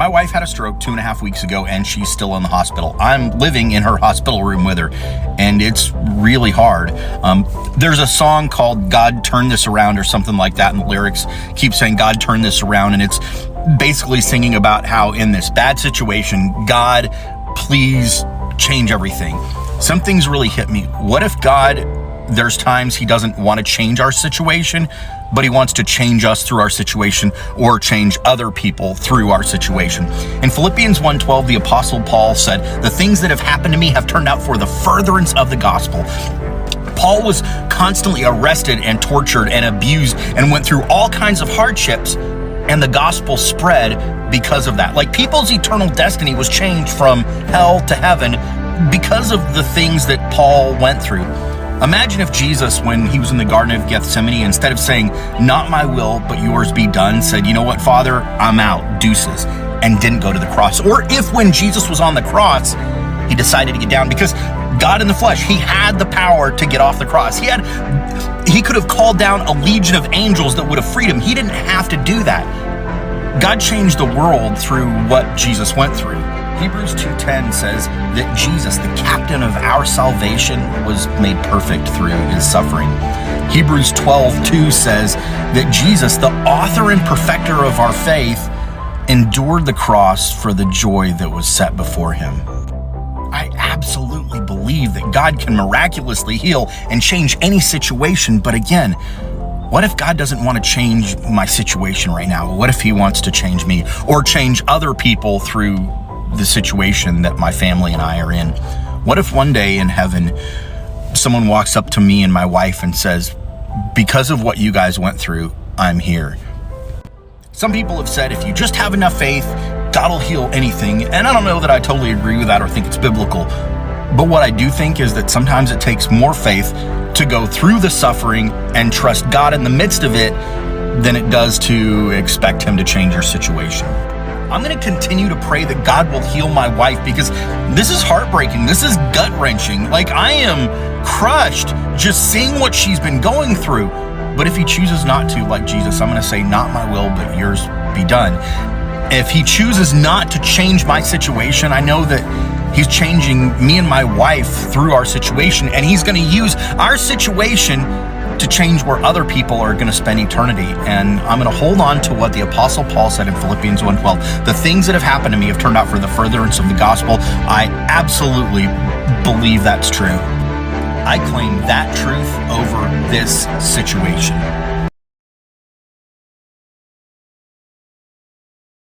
My wife had a stroke 2.5 weeks ago, and she's still in the hospital. I'm living in her hospital room with her, and it's really hard. There's a song called God Turn This Around or something like that, and the lyrics keep saying, God turn this around, and it's basically singing about how in this bad situation, God, please change everything. Some things really hit me. What if God, there's times he doesn't want to change our situation, but he wants to change us through our situation or change other people through our situation. In Philippians 1:12, the Apostle Paul said, the things that have happened to me have turned out for the furtherance of the gospel. Paul was constantly arrested and tortured and abused and went through all kinds of hardships, and the gospel spread because of that. Like, people's eternal destiny was changed from hell to heaven because of the things that Paul went through. Imagine if Jesus, when he was in the Garden of Gethsemane, instead of saying, not my will, but yours be done, said, you know what, Father, I'm out, deuces, and didn't go to the cross. Or if when Jesus was on the cross, he decided to get down, because God in the flesh, he had the power to get off the cross. He could have called down a legion of angels that would have freed him. He didn't have to do that. God changed the world through what Jesus went through. Hebrews 2:10 says that Jesus, the captain of our salvation, was made perfect through his suffering. Hebrews 12:2 says that Jesus, the author and perfecter of our faith, endured the cross for the joy that was set before him. I absolutely believe that God can miraculously heal and change any situation, but again, what if God doesn't want to change my situation right now? What if he wants to change me or change other people through the situation that my family and I are in? What if one day in heaven, someone walks up to me and my wife and says, because of what you guys went through, I'm here. Some people have said, if you just have enough faith, God will heal anything. And I don't know that I totally agree with that or think it's biblical. But what I do think is that sometimes it takes more faith to go through the suffering and trust God in the midst of it than it does to expect him to change your situation. I'm going to continue to pray that God will heal my wife, because this is heartbreaking. This is gut-wrenching. Like, I am crushed just seeing what she's been going through. But if he chooses not to, like Jesus, I'm going to say, not my will, but yours be done. If he chooses not to change my situation, I know that he's changing me and my wife through our situation, and he's going to use our situation to change where other people are going to spend eternity. And I'm going to hold on to what the Apostle Paul said in Philippians 1:12. The things that have happened to me have turned out for the furtherance of the gospel. I absolutely believe that's true. I claim that truth over this situation.